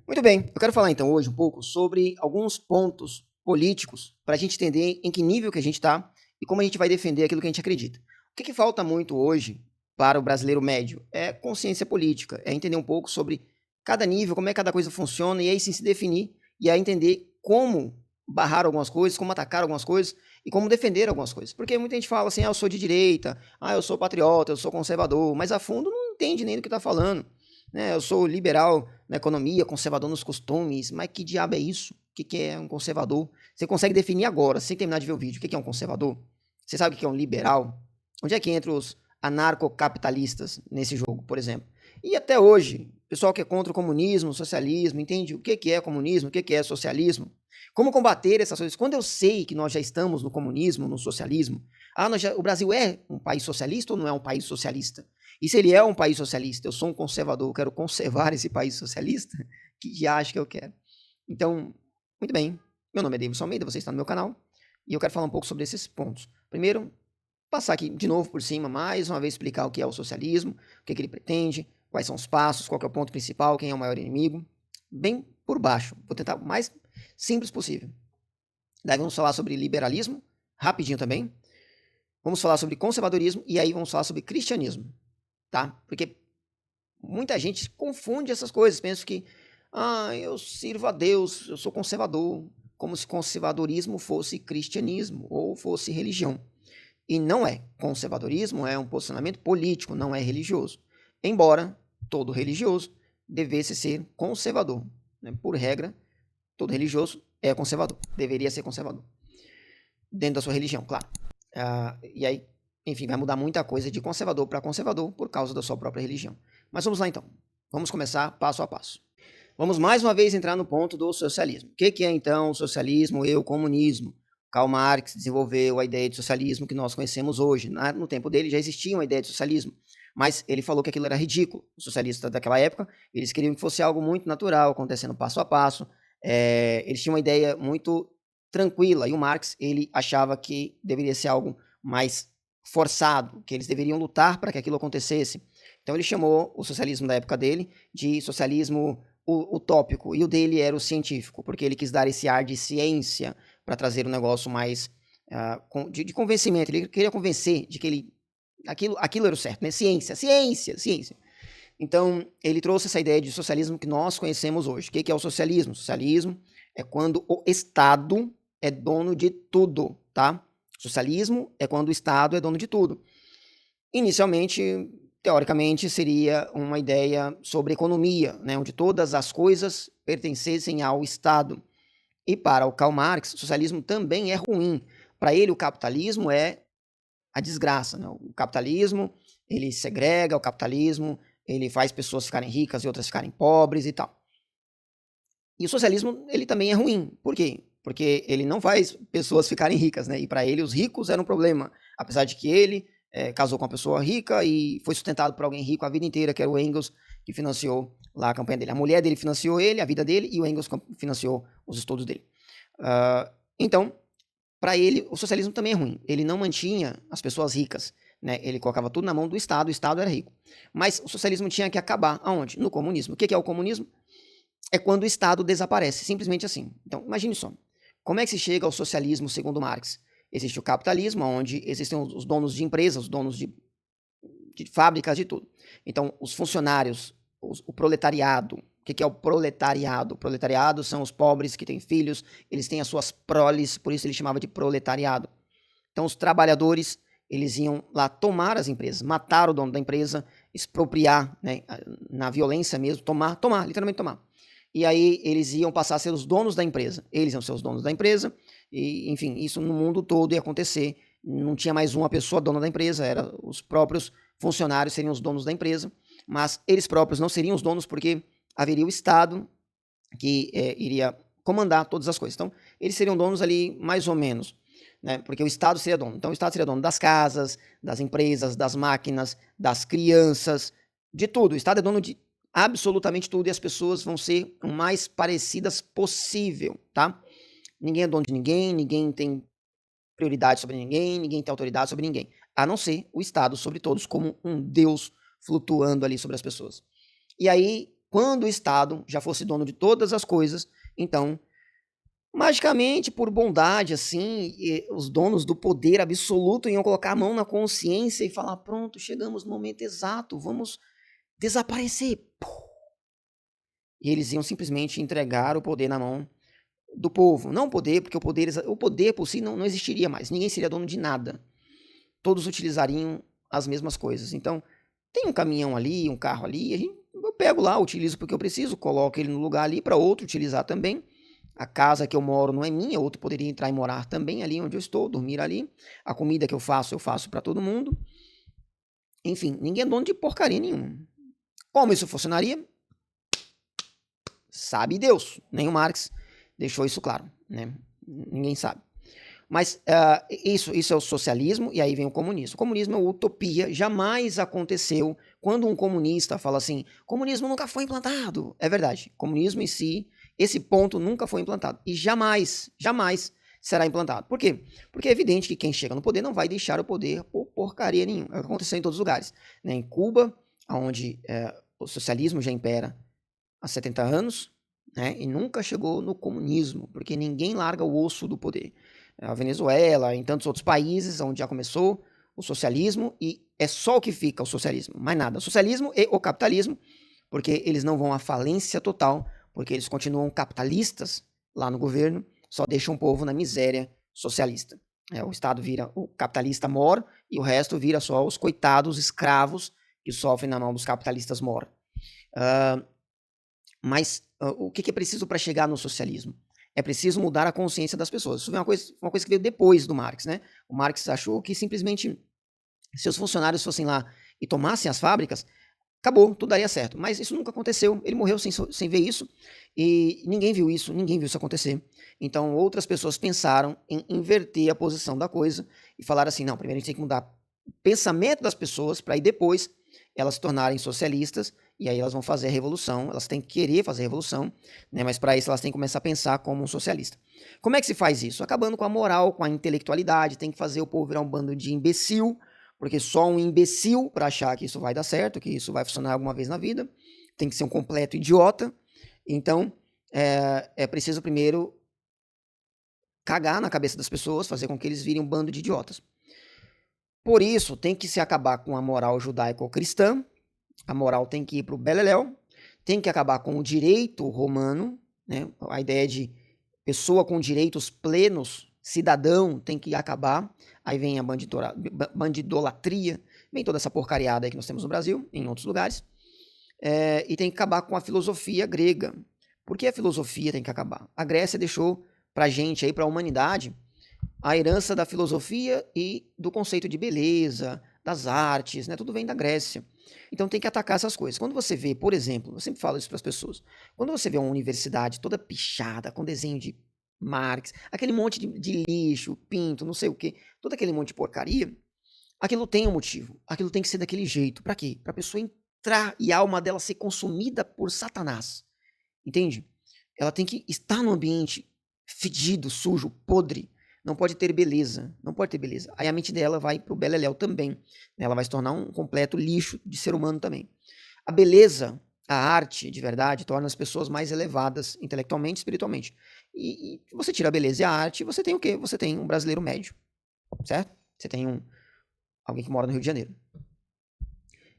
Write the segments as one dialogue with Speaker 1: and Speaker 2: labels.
Speaker 1: Muito bem, eu quero falar então hoje um pouco sobre alguns pontos políticos para a gente entender em que nível que a gente está e como a gente vai defender aquilo que a gente acredita. O que falta muito hoje para o brasileiro médio é consciência política, é entender um pouco sobre cada nível, como é que cada coisa funciona e aí sim se definir e aí entender como barrar algumas coisas, como atacar algumas coisas e como defender algumas coisas. Porque muita gente fala assim, eu sou de direita, eu sou patriota, eu sou conservador, mas a fundo não entende nem do que está falando. Né? Eu sou liberal na economia, conservador nos costumes, mas que diabo é isso? O que é um conservador? Você consegue definir agora, sem terminar de ver o vídeo, o que é um conservador? Você sabe o que é um liberal? Onde é que entra os anarcocapitalistas nesse jogo, por exemplo? E até hoje, o pessoal que é contra o comunismo, o socialismo, entende o que é comunismo, o que é socialismo? Como combater essas coisas? Quando eu sei que nós já estamos no comunismo, no socialismo, o Brasil é um país socialista ou não é um país socialista? E se ele é um país socialista, eu sou um conservador, eu quero conservar esse país socialista, que já acho que eu quero. Então, muito bem, meu nome é Davidson Almeida, você está no meu canal, e eu quero falar um pouco sobre esses pontos. Primeiro, passar aqui de novo por cima, mais uma vez explicar o que é o socialismo, o que ele pretende, quais são os passos, qual é o ponto principal, quem é o maior inimigo, bem por baixo. Vou tentar o mais simples possível. Daí vamos falar sobre liberalismo, rapidinho também. Vamos falar sobre conservadorismo e aí vamos falar sobre cristianismo, tá? Porque muita gente confunde essas coisas, pensa que eu sirvo a Deus, eu sou conservador, como se conservadorismo fosse cristianismo ou fosse religião. E não é. Conservadorismo é um posicionamento político, não é religioso. Embora todo religioso devesse ser conservador. Né? Por regra, todo religioso é conservador, deveria ser conservador. Dentro da sua religião, claro. E aí, enfim, vai mudar muita coisa de conservador para conservador por causa da sua própria religião. Mas vamos lá então. Vamos começar passo a passo. Vamos mais uma vez entrar no ponto do socialismo. O que é então o socialismo e o comunismo? Karl Marx desenvolveu a ideia de socialismo que nós conhecemos hoje. No tempo dele já existia uma ideia de socialismo, mas ele falou que aquilo era ridículo. Os socialistas daquela época, eles queriam que fosse algo muito natural, acontecendo passo a passo. Eles tinham uma ideia muito tranquila, e o Marx ele achava que deveria ser algo mais forçado, que eles deveriam lutar para que aquilo acontecesse. Então ele chamou o socialismo da época dele de socialismo utópico, e o dele era o científico, porque ele quis dar esse ar de ciência para trazer um negócio mais de convencimento. Ele queria convencer de que aquilo era o certo, né? Ciência. Então, ele trouxe essa ideia de socialismo que nós conhecemos hoje. O que é o socialismo? Socialismo é quando o Estado é dono de tudo, tá? Socialismo é quando o Estado é dono de tudo. Inicialmente, teoricamente, seria uma ideia sobre economia, né, onde todas as coisas pertencessem ao Estado. E para o Karl Marx, o socialismo também é ruim. Para ele, o capitalismo é a desgraça. Né? O capitalismo, ele segrega, o capitalismo, ele faz pessoas ficarem ricas e outras ficarem pobres e tal. E o socialismo, ele também é ruim. Por quê? Porque ele não faz pessoas ficarem ricas, né? E para ele, os ricos eram um problema. Apesar de que ele casou com uma pessoa rica e foi sustentado por alguém rico a vida inteira, que era o Engels, que financiou lá a campanha dele. A mulher dele financiou ele, a vida dele, e o Engels financiou os estudos dele. Então, para ele, o socialismo também é ruim. Ele não mantinha as pessoas ricas. Né? Ele colocava tudo na mão do Estado, o Estado era rico. Mas o socialismo tinha que acabar. Aonde? No comunismo. O que é o comunismo? É quando o Estado desaparece, simplesmente assim. Então, imagine só. Como é que se chega ao socialismo segundo Marx? Existe o capitalismo, onde existem os donos de empresas, os donos de fábricas, de tudo. Então, os funcionários, o proletariado. O que é o proletariado? O proletariado são os pobres que têm filhos, eles têm as suas proles, por isso ele chamava de proletariado. Então, os trabalhadores, eles iam lá tomar as empresas, matar o dono da empresa, expropriar, né, na violência mesmo, literalmente tomar. E aí eles iam passar a ser os donos da empresa. Eles iam ser os donos da empresa, e enfim, isso no mundo todo ia acontecer. Não tinha mais uma pessoa dona da empresa, era os próprios funcionários seriam os donos da empresa, mas eles próprios não seriam os donos porque haveria o Estado que iria comandar todas as coisas. Então, eles seriam donos ali mais ou menos, né? Porque o Estado seria dono. Então, o Estado seria dono das casas, das empresas, das máquinas, das crianças, de tudo. O Estado é dono de absolutamente tudo e as pessoas vão ser o mais parecidas possível, tá? Ninguém é dono de ninguém, ninguém tem prioridade sobre ninguém, ninguém tem autoridade sobre ninguém, a não ser o Estado sobre todos, como um Deus flutuando ali sobre as pessoas. E aí, quando o Estado já fosse dono de todas as coisas, então, magicamente, por bondade, assim, os donos do poder absoluto iam colocar a mão na consciência e falar: pronto, chegamos no momento exato, vamos desaparecer. E eles iam simplesmente entregar o poder na mão do povo. Não o poder, porque o poder por si não existiria mais. Ninguém seria dono de nada. Todos utilizariam as mesmas coisas. Então, tem um caminhão ali, um carro ali, eu pego lá, utilizo porque eu preciso, coloco ele no lugar ali para outro utilizar também. A casa que eu moro não é minha, outro poderia entrar e morar também ali onde eu estou, dormir ali. A comida que eu faço para todo mundo. Enfim, ninguém é dono de porcaria nenhuma. Como isso funcionaria? Sabe Deus. Nem o Marx deixou isso claro, né? Ninguém sabe. Mas isso é o socialismo e aí vem o comunismo. O comunismo é uma utopia, jamais aconteceu. Quando um comunista fala assim, comunismo nunca foi implantado. É verdade, comunismo em si, esse ponto nunca foi implantado. E jamais será implantado. Por quê? Porque é evidente que quem chega no poder não vai deixar o poder por porcaria nenhuma. É o que aconteceu em todos os lugares. Né? Em Cuba, onde o socialismo já impera há 70 anos, né? E nunca chegou no comunismo, porque ninguém larga o osso do poder. A Venezuela, em tantos outros países onde já começou o socialismo e é só o que fica o socialismo, mais nada. O socialismo e o capitalismo, porque eles não vão à falência total, porque eles continuam capitalistas lá no governo, só deixam o povo na miséria socialista. O Estado vira o capitalista mor e o resto vira só os coitados escravos que sofrem na mão dos capitalistas mor. Mas o que é preciso para chegar no socialismo? É preciso mudar a consciência das pessoas. Isso é uma coisa que veio depois do Marx, né? O Marx achou que simplesmente se os funcionários fossem lá e tomassem as fábricas, acabou, tudo daria certo. Mas isso nunca aconteceu. Ele morreu sem ver isso e ninguém viu isso acontecer. Então outras pessoas pensaram em inverter a posição da coisa e falaram assim, não, primeiro a gente tem que mudar o pensamento das pessoas para aí depois elas se tornarem socialistas e aí elas vão fazer a revolução, elas têm que querer fazer a revolução, né? Mas para isso elas têm que começar a pensar como um socialista. Como é que se faz isso? Acabando com a moral, com a intelectualidade, tem que fazer o povo virar um bando de imbecil, porque só um imbecil para achar que isso vai dar certo, que isso vai funcionar alguma vez na vida, tem que ser um completo idiota. Então, é preciso primeiro cagar na cabeça das pessoas, fazer com que eles virem um bando de idiotas. Por isso, tem que se acabar com a moral judaico-cristã, a moral tem que ir para o beleléu, tem que acabar com o direito romano, né? A ideia de pessoa com direitos plenos, cidadão, tem que acabar. Aí vem a bandidolatria, vem toda essa porcariada aí que nós temos no Brasil, em outros lugares. E tem que acabar com a filosofia grega. Por que a filosofia tem que acabar? A Grécia deixou pra gente aí, pra humanidade, a herança da filosofia e do conceito de beleza, das artes, né? Tudo vem da Grécia. Então tem que atacar essas coisas. Quando você vê, por exemplo, eu sempre falo isso para as pessoas, quando você vê uma universidade toda pichada, com desenho de Marx, aquele monte de lixo, pinto, não sei o quê, todo aquele monte de porcaria, aquilo tem um motivo. Aquilo tem que ser daquele jeito. Para quê? Para a pessoa entrar e a alma dela ser consumida por Satanás. Entende? Ela tem que estar no ambiente fedido, sujo, podre. Não pode ter beleza, não pode ter beleza. Aí a mente dela vai pro beleléu também, né? Ela vai se tornar um completo lixo de ser humano também. A beleza, a arte, de verdade, torna as pessoas mais elevadas intelectualmente e espiritualmente. E você tira a beleza e a arte, você tem o quê? Você tem um brasileiro médio, certo? Você tem alguém que mora no Rio de Janeiro.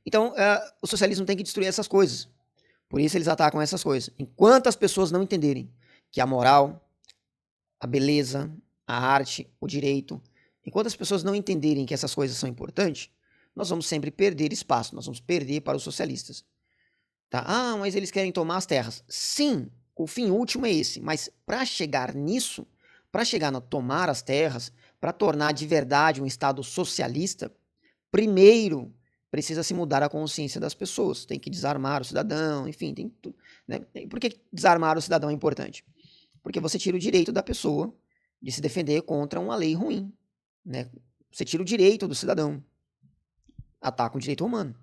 Speaker 1: Então, o socialismo tem que destruir essas coisas. Por isso eles atacam essas coisas. Enquanto as pessoas não entenderem que a moral, a beleza, a arte, o direito, enquanto as pessoas não entenderem que essas coisas são importantes, nós vamos sempre perder espaço, nós vamos perder para os socialistas. Tá? Ah, mas eles querem tomar as terras. Sim, o fim último é esse, mas para chegar nisso, para chegar no tomar as terras, para tornar de verdade um Estado socialista, primeiro precisa se mudar a consciência das pessoas, tem que desarmar o cidadão, enfim, tem tudo. Né? Por que desarmar o cidadão é importante? Porque você tira o direito da pessoa de se defender contra uma lei ruim. Né? Você tira o direito do cidadão. Ataca o direito humano.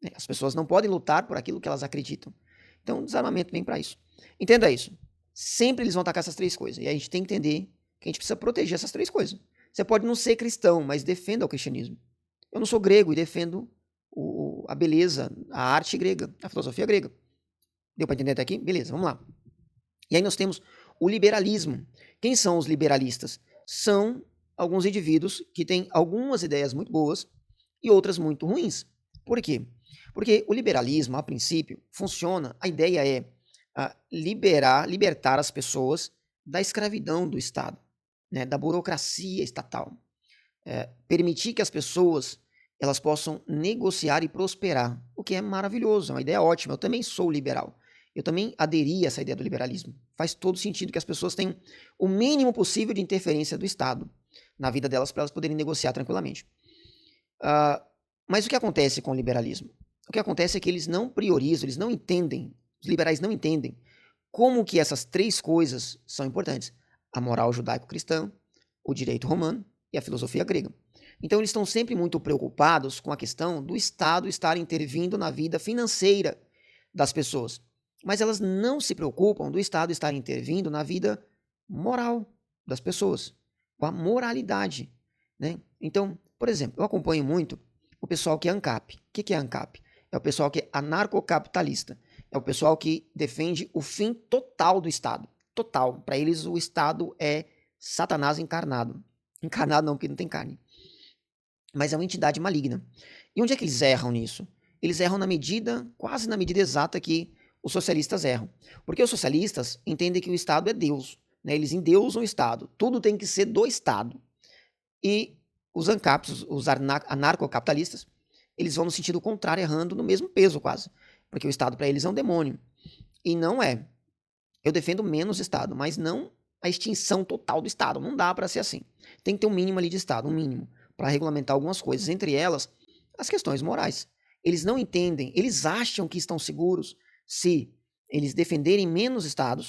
Speaker 1: Né? As pessoas não podem lutar por aquilo que elas acreditam. Então, o desarmamento vem para isso. Entenda isso. Sempre eles vão atacar essas três coisas. E a gente tem que entender que a gente precisa proteger essas três coisas. Você pode não ser cristão, mas defenda o cristianismo. Eu não sou grego e defendo a beleza, a arte grega, a filosofia grega. Deu para entender até aqui? Beleza, vamos lá. E aí nós temos o liberalismo. Quem são os liberalistas? São alguns indivíduos que têm algumas ideias muito boas e outras muito ruins. Por quê? Porque o liberalismo, a princípio, funciona, a ideia é libertar as pessoas da escravidão do Estado, né, da burocracia estatal. Permitir que as pessoas elas possam negociar e prosperar, o que é maravilhoso, é uma ideia ótima. Eu também sou liberal. Eu também aderi a essa ideia do liberalismo. Faz todo sentido que as pessoas tenham o mínimo possível de interferência do Estado na vida delas para elas poderem negociar tranquilamente. Mas o que acontece com o liberalismo? O que acontece é que eles não priorizam, eles não entendem, os liberais não entendem como que essas três coisas são importantes. A moral judaico-cristã, o direito romano e a filosofia grega. Então eles estão sempre muito preocupados com a questão do Estado estar intervindo na vida financeira das pessoas. Mas elas não se preocupam do Estado estar intervindo na vida moral das pessoas, com a moralidade, né? Então, por exemplo, eu acompanho muito o pessoal que é ANCAP. O que é ANCAP? É o pessoal que é anarcocapitalista. É o pessoal que defende o fim total do Estado. Total. Para eles, o Estado é Satanás encarnado. Encarnado não, porque não tem carne. Mas é uma entidade maligna. E onde é que eles erram nisso? Eles erram na medida, quase na medida exata que os socialistas erram. Porque os socialistas entendem que o Estado é Deus, né? Eles endeusam o Estado. Tudo tem que ser do Estado. E os ANCAPs, os anarcocapitalistas, eles vão no sentido contrário, errando no mesmo peso quase. Porque o Estado para eles é um demônio. E não é. Eu defendo menos Estado, mas não a extinção total do Estado. Não dá para ser assim. Tem que ter um mínimo ali de Estado, um mínimo, para regulamentar algumas coisas, entre elas as questões morais. Eles não entendem, eles acham que estão seguros se eles defenderem menos Estado,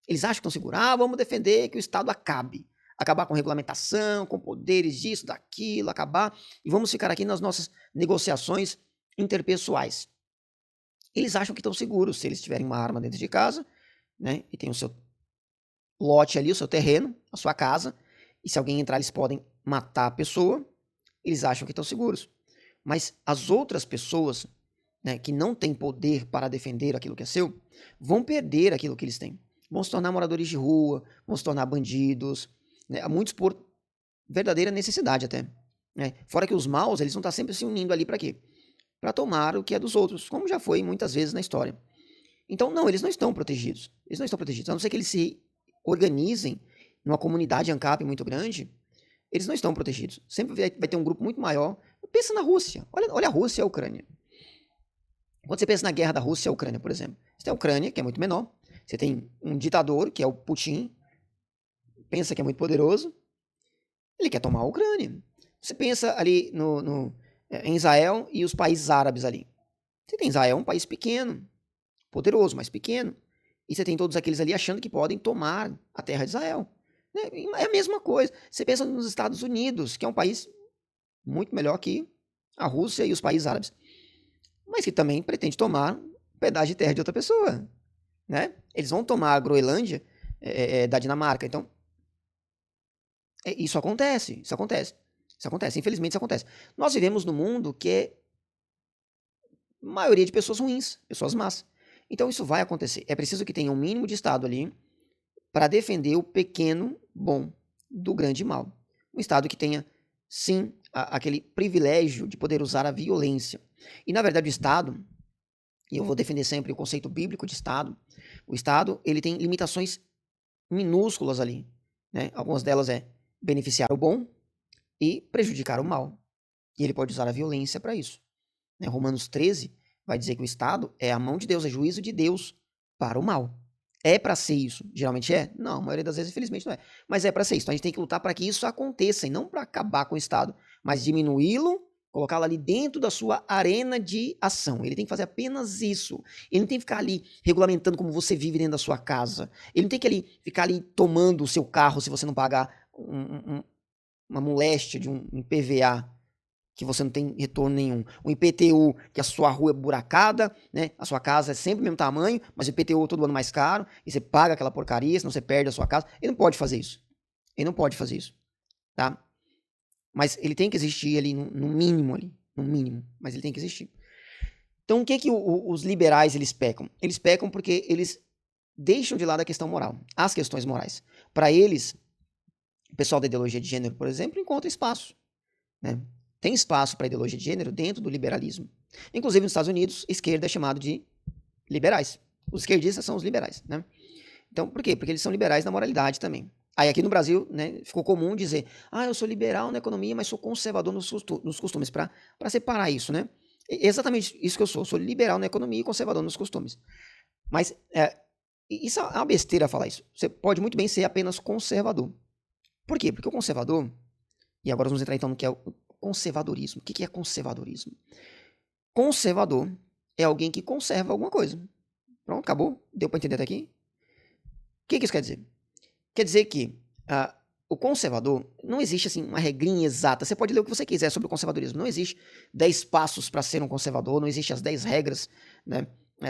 Speaker 1: eles acham que estão seguros. Vamos defender que o Estado acabar com regulamentação, com poderes disso, daquilo, acabar, e vamos ficar aqui nas nossas negociações interpessoais. Eles acham que estão seguros se eles tiverem uma arma dentro de casa, né, e tem o seu lote ali, o seu terreno, a sua casa, e se alguém entrar eles podem matar a pessoa, eles acham que estão seguros. Mas as outras pessoas, né, que não têm poder para defender aquilo que é seu, vão perder aquilo que eles têm. Vão se tornar moradores de rua, vão se tornar bandidos, né, muitos por verdadeira necessidade até. Né? Fora que os maus, eles vão estar sempre se unindo ali para quê? Para tomar o que é dos outros, como já foi muitas vezes na história. Então, não, eles não estão protegidos. Eles não estão protegidos. A não ser que eles se organizem numa comunidade ANCAP muito grande, eles não estão protegidos. Sempre vai ter um grupo muito maior. Pensa na Rússia. Olha a Rússia e a Ucrânia. Quando você pensa na guerra da Rússia e a Ucrânia, por exemplo, você tem a Ucrânia, que é muito menor. Você tem um ditador, que é o Putin. Pensa que é muito poderoso. Ele quer tomar a Ucrânia. Você pensa ali em Israel e os países árabes ali. Você tem Israel, um país pequeno, poderoso, mas pequeno. E você tem todos aqueles ali achando que podem tomar a terra de Israel. É a mesma coisa. Você pensa nos Estados Unidos, que é um país muito melhor que a Rússia e os países árabes, mas que também pretende tomar um pedaço de terra de outra pessoa. Né? Eles vão tomar a Groenlândia da Dinamarca. Então, isso acontece. Infelizmente, isso acontece. Nós vivemos num mundo que é maioria de pessoas ruins, pessoas más. Então, isso vai acontecer. É preciso que tenha um mínimo de Estado ali para defender o pequeno bom do grande mal. Um Estado que tenha, sim, aquele privilégio de poder usar a violência. E, na verdade, o Estado, e eu vou defender sempre o conceito bíblico de Estado, o Estado ele tem limitações minúsculas ali. Né? Algumas delas é beneficiar o bom e prejudicar o mal. E ele pode usar a violência para isso. Né? Romanos 13 vai dizer que o Estado é a mão de Deus, é juízo de Deus para o mal. É para ser isso? Geralmente é? Não, a maioria das vezes, infelizmente, não é. Mas é para ser isso. Então a gente tem que lutar para que isso aconteça, e não para acabar com o Estado, mas diminuí-lo, colocá-lo ali dentro da sua arena de ação. Ele tem que fazer apenas isso. Ele não tem que ficar ali regulamentando como você vive dentro da sua casa. Ele não tem que ficar ali tomando o seu carro se você não pagar uma moléstia de um PVA, que você não tem retorno nenhum. O IPTU, que a sua rua é buracada, né? A sua casa é sempre o mesmo tamanho, mas o IPTU todo ano mais caro, e você paga aquela porcaria, senão você perde a sua casa. Ele não pode fazer isso. Tá? Mas ele tem que existir ali no mínimo, mas ele tem que existir. Então, o que que os liberais eles pecam? Eles pecam porque eles deixam de lado a questão moral, as questões morais. Para eles, o pessoal da ideologia de gênero, por exemplo, encontra espaço, né? Tem espaço para ideologia de gênero dentro do liberalismo. Inclusive, nos Estados Unidos, esquerda é chamado de liberais. Os esquerdistas são os liberais, né? Então, por quê? Porque eles são liberais na moralidade também. Aí aqui no Brasil, né, ficou comum dizer, eu sou liberal na economia, mas sou conservador nos costumes, para separar isso, né? Exatamente isso que eu sou liberal na economia e conservador nos costumes. Mas isso é uma besteira falar isso. Você pode muito bem ser apenas conservador. Por quê? Porque o conservador, e agora vamos entrar então no que é o conservadorismo. O que é conservadorismo? Conservador é alguém que conserva alguma coisa. Pronto, acabou? Deu para entender até aqui? O que isso quer dizer? Quer dizer que o conservador, não existe assim uma regrinha exata. Você pode ler o que você quiser sobre o conservadorismo. Não existe 10 passos para ser um conservador, não existe as 10 regras, né?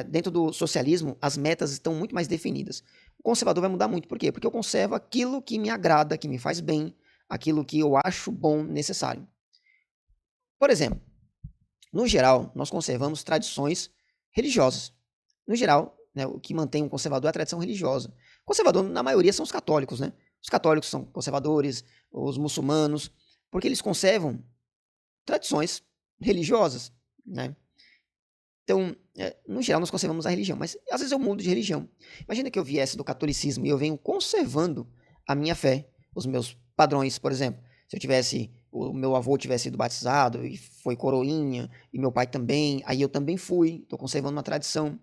Speaker 1: Dentro do socialismo, as metas estão muito mais definidas. O conservador vai mudar muito. Por quê? Porque eu conservo aquilo que me agrada, que me faz bem, aquilo que eu acho bom, necessário. Por exemplo, no geral, nós conservamos tradições religiosas. No geral, né, o que mantém um conservador é a tradição religiosa. Conservador, na maioria, são os católicos, né? Os católicos são conservadores, os muçulmanos, porque eles conservam tradições religiosas, né? Então, no geral, nós conservamos a religião, mas às vezes eu mudo de religião. Imagina que eu viesse do catolicismo e eu venho conservando a minha fé, os meus padrões, por exemplo. Se eu tivesse, o meu avô tivesse sido batizado e foi coroinha, e meu pai também, aí eu também fui, estou conservando uma tradição.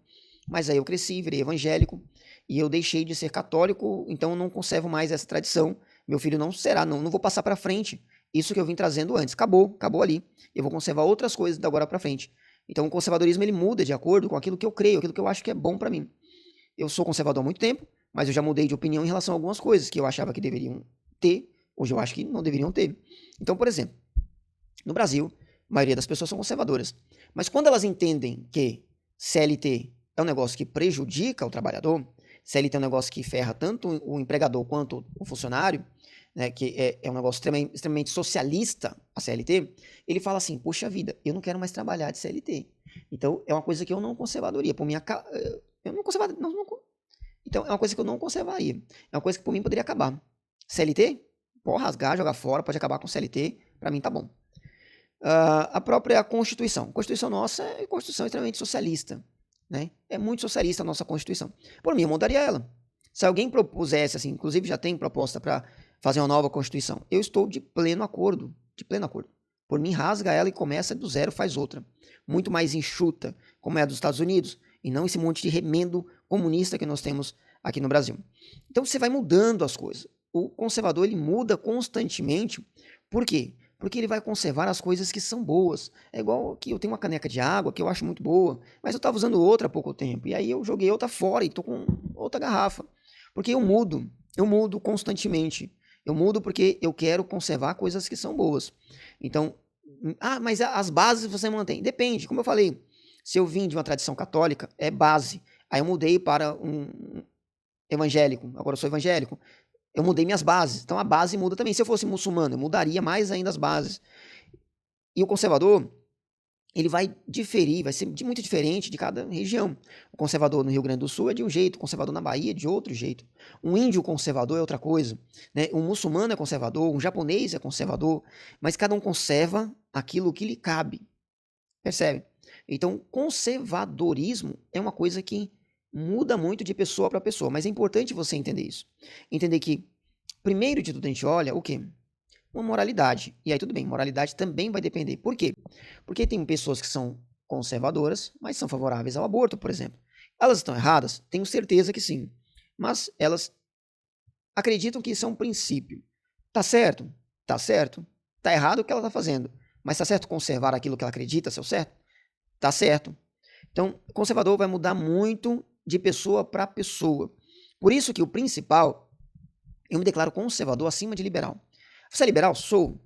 Speaker 1: Mas aí eu cresci, virei evangélico, e eu deixei de ser católico, então eu não conservo mais essa tradição. Meu filho não será, não vou passar para frente isso que eu vim trazendo antes. Acabou ali. Eu vou conservar outras coisas da agora para frente. Então o conservadorismo ele muda de acordo com aquilo que eu creio, aquilo que eu acho que é bom para mim. Eu sou conservador há muito tempo, mas eu já mudei de opinião em relação a algumas coisas que eu achava que deveriam ter, hoje eu acho que não deveriam ter. Então, por exemplo, no Brasil, a maioria das pessoas são conservadoras. Mas quando elas entendem que CLT é um negócio que prejudica o trabalhador, CLT é um negócio que ferra tanto o empregador quanto o funcionário, né, que é um negócio extremamente socialista, a CLT, ele fala assim, poxa vida, eu não quero mais trabalhar de CLT. Então, é uma coisa que eu não conservadoria. Por minha, eu não conservaria. Então, é uma coisa que eu não conservaria. É uma coisa que por mim poderia acabar. CLT, pode rasgar, jogar fora, pode acabar com CLT, para mim tá bom. A própria Constituição. A Constituição nossa é uma Constituição extremamente socialista. Né? É muito socialista a nossa Constituição. Por mim, eu mudaria ela. Se alguém propusesse, assim, inclusive já tem proposta para fazer uma nova Constituição, eu estou de pleno acordo. Por mim, rasga ela e começa do zero, faz outra. Muito mais enxuta, como é a dos Estados Unidos, e não esse monte de remendo comunista que nós temos aqui no Brasil. Então você vai mudando as coisas. O conservador ele muda constantemente. Por quê? Porque ele vai conservar as coisas que são boas. É igual que eu tenho uma caneca de água que eu acho muito boa, mas eu estava usando outra há pouco tempo. E aí eu joguei outra fora e estou com outra garrafa. Porque eu mudo constantemente. Eu mudo porque eu quero conservar coisas que são boas. Então, mas as bases você mantém. Depende, como eu falei. Se eu vim de uma tradição católica, é base. Aí eu mudei para um evangélico. Agora eu sou evangélico. Eu mudei minhas bases. Então a base muda também. Se eu fosse muçulmano, eu mudaria mais ainda as bases. E o conservador, ele vai diferir, vai ser muito diferente de cada região. O conservador no Rio Grande do Sul é de um jeito, o conservador na Bahia é de outro jeito. Um índio conservador é outra coisa. Né? Um muçulmano é conservador, um japonês é conservador, mas cada um conserva aquilo que lhe cabe. Percebe? Então, conservadorismo é uma coisa que muda muito de pessoa para pessoa, mas é importante você entender isso. Entender que, primeiro de tudo, a gente olha o quê? Uma moralidade. E aí tudo bem, moralidade também vai depender. Por quê? Porque tem pessoas que são conservadoras, mas são favoráveis ao aborto, por exemplo. Elas estão erradas? Tenho certeza que sim. Mas elas acreditam que isso é um princípio. Tá certo? Tá certo. Tá errado o que ela está fazendo. Mas tá certo conservar aquilo que ela acredita ser o certo? Tá certo. Então, conservador vai mudar muito de pessoa para pessoa. Por isso que o principal, eu me declaro conservador acima de liberal. Você é liberal? Sou.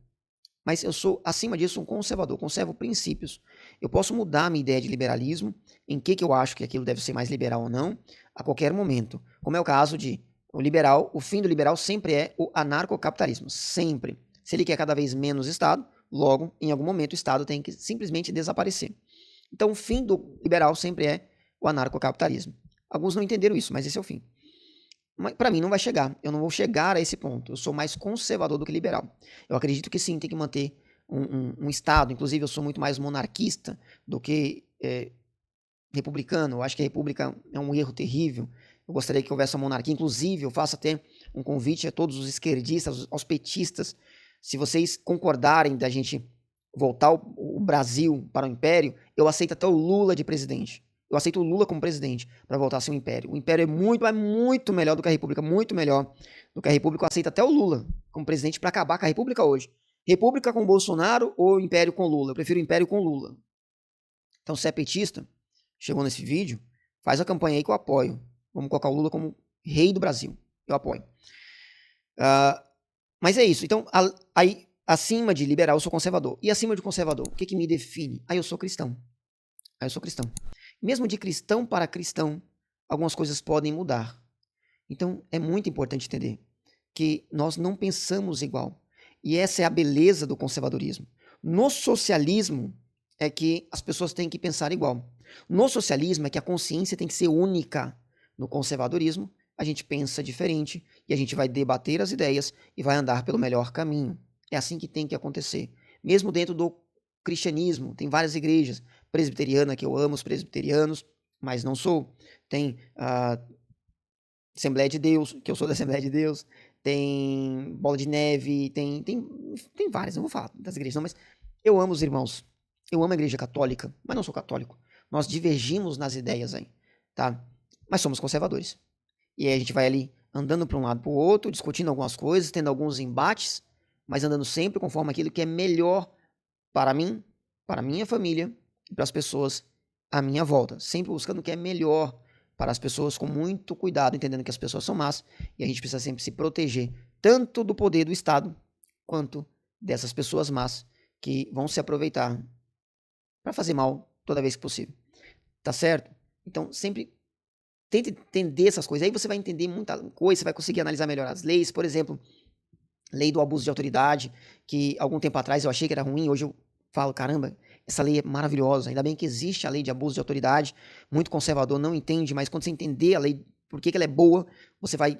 Speaker 1: Mas eu sou, acima disso, um conservador. Conservo princípios. Eu posso mudar a minha ideia de liberalismo, em que eu acho que aquilo deve ser mais liberal ou não, a qualquer momento. Como é o caso de o liberal, o fim do liberal sempre é o anarcocapitalismo. Sempre. Se ele quer cada vez menos Estado, logo, em algum momento, o Estado tem que simplesmente desaparecer. Então, o fim do liberal sempre é o anarcocapitalismo. Alguns não entenderam isso, mas esse é o fim. Mas para mim não vai chegar. Eu não vou chegar a esse ponto. Eu sou mais conservador do que liberal. Eu acredito que sim, tem que manter um Estado. Inclusive, eu sou muito mais monarquista do que republicano. Eu acho que a república é um erro terrível. Eu gostaria que houvesse uma monarquia. Inclusive, eu faço até um convite a todos os esquerdistas, aos petistas. Se vocês concordarem da gente voltar o Brasil para o império, eu aceito até o Lula de presidente. Eu aceito o Lula como presidente para voltar a ser um império. O império é muito melhor do que a república, muito melhor do que a república. Eu aceito até o Lula como presidente para acabar com a república hoje. República com Bolsonaro ou império com Lula? Eu prefiro império com Lula. Então, se é petista, chegou nesse vídeo, faz a campanha aí que eu apoio. Vamos colocar o Lula como rei do Brasil. Eu apoio. Mas é isso. Então, aí, acima de liberal, eu sou conservador. E acima de conservador, o que, que me define? Eu sou cristão. Eu sou cristão. Mesmo de cristão para cristão, algumas coisas podem mudar. Então, é muito importante entender que nós não pensamos igual. E essa é a beleza do conservadorismo. No socialismo é que as pessoas têm que pensar igual. No socialismo é que a consciência tem que ser única. No conservadorismo, a gente pensa diferente e a gente vai debater as ideias e vai andar pelo melhor caminho. É assim que tem que acontecer. Mesmo dentro do cristianismo, tem várias igrejas. Presbiteriana, que eu amo os presbiterianos, mas não sou. Tem Assembleia de Deus, que eu sou da Assembleia de Deus. Tem Bola de Neve, tem várias, não vou falar das igrejas não, mas eu amo os irmãos. Eu amo a igreja católica, mas não sou católico. Nós divergimos nas ideias aí, tá? Mas somos conservadores. E aí a gente vai ali andando para um lado para o outro, discutindo algumas coisas, tendo alguns embates, mas andando sempre conforme aquilo que é melhor para mim, para a minha família e para as pessoas à minha volta. Sempre buscando o que é melhor para as pessoas, com muito cuidado, entendendo que as pessoas são más e a gente precisa sempre se proteger, tanto do poder do Estado, quanto dessas pessoas más que vão se aproveitar para fazer mal toda vez que possível. Tá certo? Então, sempre tente entender essas coisas. Aí você vai entender muita coisa, você vai conseguir analisar melhor as leis. Por exemplo, lei do abuso de autoridade, que algum tempo atrás eu achei que era ruim, hoje eu falo, caramba, essa lei é maravilhosa. Ainda bem que existe a lei de abuso de autoridade. Muito conservador não entende, mas quando você entender a lei, por que ela é boa, você vai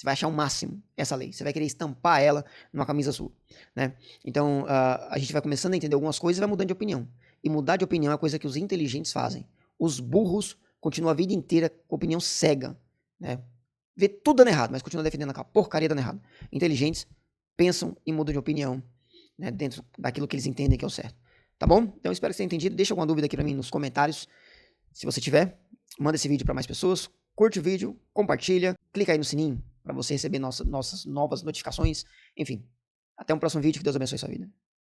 Speaker 1: achar o máximo essa lei. Você vai querer estampar ela numa camisa sua, né? Então, a gente vai começando a entender algumas coisas e vai mudando de opinião. E mudar de opinião é a coisa que os inteligentes fazem. Os burros continuam a vida inteira com opinião cega, né? Vê tudo dando errado, mas continuam defendendo aquela porcaria dando errado. Inteligentes pensam e mudam de opinião, né, dentro daquilo que eles entendem que é o certo. Tá bom? Então, espero que você tenha entendido. Deixa alguma dúvida aqui pra mim nos comentários. Se você tiver, manda esse vídeo para mais pessoas. Curte o vídeo, compartilha, clica aí no sininho para você receber nossas novas notificações. Enfim, até um próximo vídeo. Que Deus abençoe sua vida.